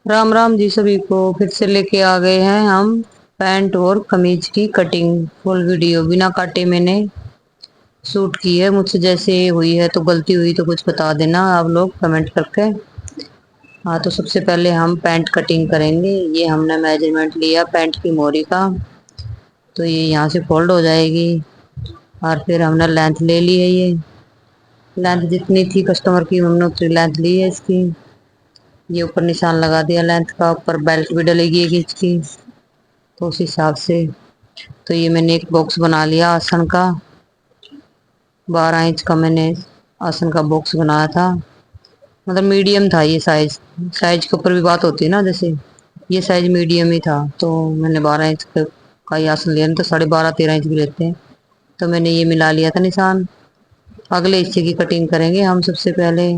राम राम जी सभी को। फिर से लेके आ गए हैं हम पैंट और कमीज की कटिंग फुल वीडियो बिना काटे मैंने शूट की है। मुझसे जैसे हुई है तो गलती हुई तो कुछ बता देना आप लोग कमेंट करके। हाँ, तो सबसे पहले हम पैंट कटिंग करेंगे। ये हमने मेजरमेंट लिया पैंट की मोरी का, तो ये यहाँ से फोल्ड हो जाएगी। और फिर हमने लेंथ ले ली है। ये लेंथ जितनी थी कस्टमर की हमने उतनी लेंथ ली है इसकी। ये ऊपर निशान लगा दिया लेंथ का, ऊपर बेल्ट भी डलेगी एक इंच की, तो उस हिसाब से। तो ये मैंने एक बॉक्स बना लिया आसन का। 12 इंच का मैंने आसन का बॉक्स बनाया था। मतलब मीडियम था ये साइज। साइज के ऊपर भी बात होती है ना, जैसे ये साइज मीडियम ही था, तो मैंने 12 इंच का ही आसन लिया। नहीं तो 12.5 13 इंच भी लेते हैं। तो मैंने ये मिला लिया था निशान। अगले हिस्से की कटिंग करेंगे हम सबसे पहले।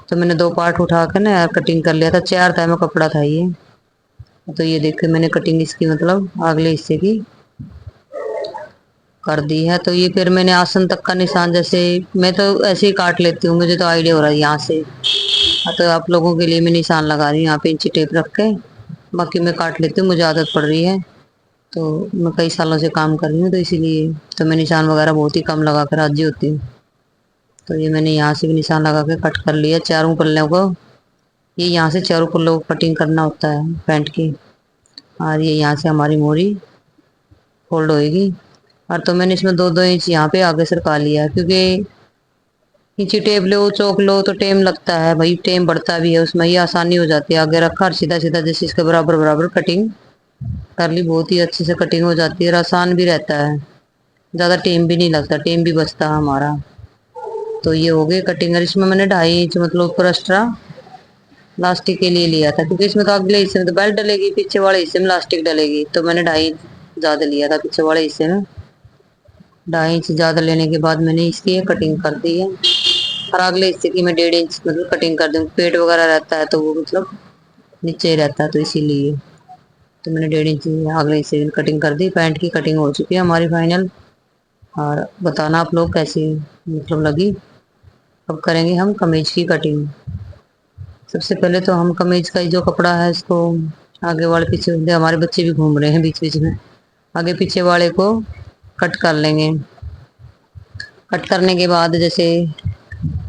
तो मैंने दो पार्ट उठा कर ना कटिंग कर लिया था। 4 में कपड़ा था ये। तो ये देख के मैंने कटिंग इसकी मतलब अगले हिस्से की कर दी है। तो ये फिर मैंने आसन तक का निशान, जैसे मैं तो ऐसे ही काट लेती हूँ, मुझे तो आइडिया हो रहा है यहाँ से। हाँ, तो आप लोगों के लिए मैं निशान लगा रही हूँ यहाँ पे इंची टेप रख के। बाकी मैं काट लेती हूँ, मुझे आदत पड़ रही है। तो मैं कई सालों से काम कर रही हूँ, तो इसीलिए तो मैं निशान वगैरह बहुत ही कम लगा कर राजी होती हूँ। तो ये मैंने यहाँ से भी निशान लगा के कट कर लिया चारों पल्लों को। ये यहाँ से चारों पल्लों को कटिंग करना होता है पैंट की। और ये यहाँ से हमारी मोरी फोल्ड होएगी। और तो मैंने इसमें 2 2 इंच यहाँ पे आगे सरका लिया है, क्योंकि नीचे टेप लो चौक लो तो टाइम लगता है भाई, टाइम बढ़ता भी है उसमें। ये आसानी हो जाती है, आगे रखा और सीधा सीधा जैसे इसके बराबर बराबर कटिंग कर ली, बहुत ही अच्छे से कटिंग हो जाती है और आसान भी रहता है। ज़्यादा टाइम भी नहीं लगता, टाइम भी बचता है हमारा। तो ये हो गई कटिंग। और इसमें मैंने 2.5 इंच मतलब ऊपर एक्स्ट्रा लास्टिक के लिए लिया था, क्योंकि इसमें तो अगले हिस्से में तो बेल्ट डलेगी, पीछे वाले हिस्से में लास्टिक डलेगी। तो मैंने 2.5 इंच ज़्यादा लिया था पीछे वाले हिस्से में। 2.5 इंच ज़्यादा लेने के बाद मैंने इसकी ये कटिंग कर दी है। और अगले हिस्से की मैं 1.5 इंच मतलब कटिंग कर दूँ। पेट वगैरह रहता है तो वो मतलब नीचे ही रहता है, तो इसीलिए तो मैंने 1.5 इंच अगले हिस्से की कटिंग कर दी। पैंट की कटिंग हो चुकी है हमारी फाइनल। और बताना आप लोग कैसी मतलब लगी। अब करेंगे हम कमीज की कटिंग। सबसे पहले तो हम कमीज का ही जो कपड़ा है इसको आगे वाले पीछे, हमारे बच्चे भी घूम रहे हैं बीच बीच में, आगे पीछे वाले को कट कर लेंगे। कट करने के बाद जैसे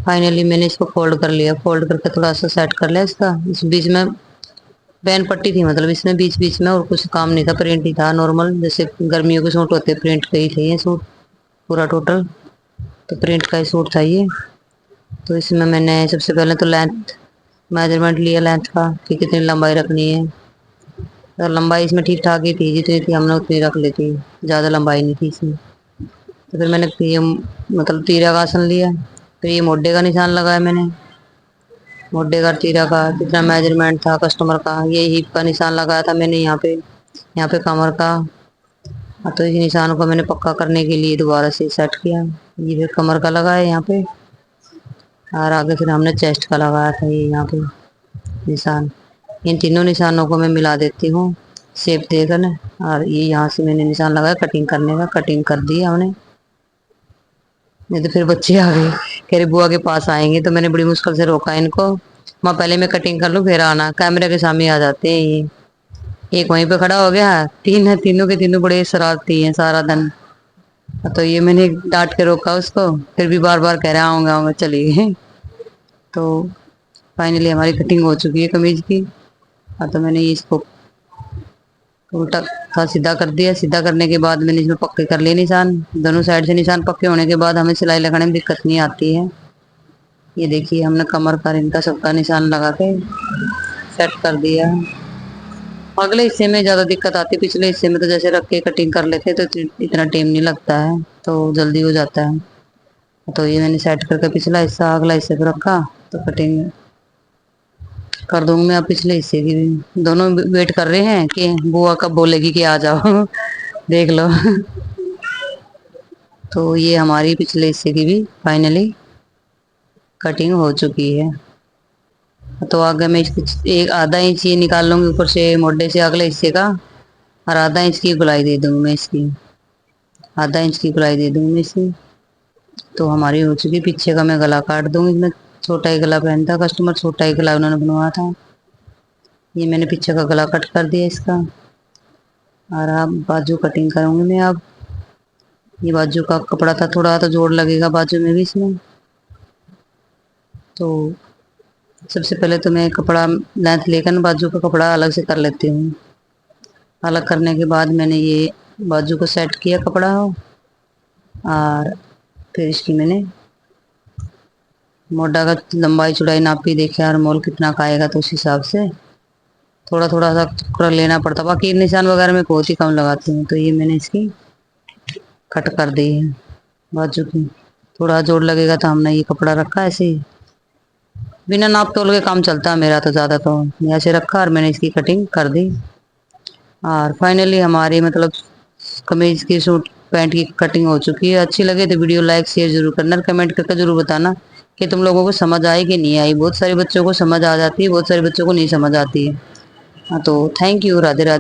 फाइनली मैंने इसको फोल्ड कर लिया, फोल्ड करके थोड़ा सा सेट कर लिया इसका। इस बीच में बैन पट्टी थी, मतलब इसमें बीच बीच में और कुछ काम नहीं था, प्रिंट ही था नॉर्मल, जैसे गर्मियों के सूट होते प्रिंट के ही थे ये सूट पूरा टोटल। तो प्रिंट का ही सूट था ये। तो इसमें मैंने सबसे पहले तो लेंथ मेजरमेंट लिया लेंथ का कि कितनी लंबाई रखनी है। तो लंबाई इसमें ठीक ठाक ही थी, जितनी थी हमने उतनी रख ली थी, ज़्यादा लंबाई नहीं थी इसमें। तो फिर मैंने ये मतलब तीरा का आसन लिया। फिर ये मोढे का निशान लगाया मैंने। मोढे का तीरा का कितना मेजरमेंट था कस्टमर का, ये हिप का निशान लगाया था मैंने यहाँ पे कमर का। हाँ, तो इस निशान को मैंने पक्का करने के लिए दोबारा से सेट किया। ये फिर कमर का लगाया यहाँ पे। और आगे फिर हमने चेस्ट का लगाया था ये यहाँ पे निशान। इन तीनों निशानों को मैं मिला देती हूँ शेप देकर ना। और ये यहाँ से मैंने निशान लगाया कटिंग करने का, कटिंग कर दी हमने। नहीं तो फिर बच्चे आ गए, कह रहे बुआ के पास आएंगे, तो मैंने बड़ी मुश्किल से रोका इनको। माँ पहले मैं कटिंग कर लूँ फिर आना, कैमरे के सामने आ जाते हैं ये। एक वहीं पे खड़ा हो गया, तीन है, तीनों के तीनों बड़े शरारती हैं सारा दिन। तो ये मैंने डांट के रोका उसको, फिर भी बार बार कह रहे आऊंगा आऊंगा, चली गई। तो फाइनली हमारी कटिंग हो चुकी है कमीज की। हाँ, तो मैंने ये इसको उल्टा था सीधा कर दिया। सीधा करने के बाद मैंने इसमें पक्के कर लिए निशान। दोनों साइड से निशान पक्के होने के बाद हमें सिलाई लगाने में दिक्कत नहीं आती है। ये देखिए हमने कमर का इनका सबका निशान लगा के सेट कर दिया। अगले हिस्से में ज्यादा दिक्कत आती है, पिछले हिस्से में तो जैसे रख के कटिंग कर लेते तो इतना टाइम नहीं लगता है, तो जल्दी हो जाता है। तो ये मैंने सेट करके पिछला हिस्सा अगला हिस्से पे रखा, तो कटिंग कर दूंगी मैं। अब पिछले हिस्से की भी दोनों वेट कर रहे हैं कि बुआ कब बोलेगी कि आ जाओ देख लो तो ये हमारी पिछले हिस्से की भी फाइनली कटिंग हो चुकी है। तो आगे मैं इसको एक आधा इंच ये निकाल लूंगी ऊपर से मोढे से अगले हिस्से का। और आधा इंच की गुलाई दे दूंगी मैं इसकी, आधा इंच की गुलाई दे दूंगी मैं इसकी। तो हमारी हो चुकी। पीछे का मैं गला काट दूंगी, इसमें छोटा ही गला पहनता कस्टमर, छोटा ही गला उन्होंने बनवाया था। ये मैंने पीछे का गला कट कर दिया इसका। और अब बाजू कटिंग करूंगी मैं। अब ये बाजू का कपड़ा था, थोड़ा तो जोड़ लगेगा बाजू में भी इसमें। तो सबसे पहले तो मैं कपड़ा लेंथ लेकर ना बाजू का कपड़ा अलग से कर लेती हूँ। अलग करने के बाद मैंने ये बाजू को सेट किया कपड़ा, और फिर इसकी मैंने मोटा का लंबाई चौड़ाई नापी, देखा और मोल कितना का आएगा तो उस हिसाब से थोड़ा थोड़ा सा टुकड़ा लेना पड़ता। बाकी निशान वगैरह में बहुत ही कम लगाती हूँ। तो ये मैंने इसकी कट कर दी है बाजू की। थोड़ा जोड़ लगेगा तो हमने ये कपड़ा रखा ऐसे ही, बिना नाप तोल के काम चलता है मेरा तो ज़्यादा। तो ऐसे रखा और मैंने इसकी कटिंग कर दी। और फाइनली हमारी मतलब कमीज की, सूट पैंट की कटिंग हो चुकी है। अच्छी लगे तो वीडियो लाइक शेयर जरूर करना और कमेंट करके जरूर बताना कि तुम लोगों को समझ आई कि नहीं आई। बहुत सारे बच्चों को समझ आ जाती है, बहुत सारे बच्चों को नहीं समझ आती है। हाँ, तो थैंक यू। राधे राधे।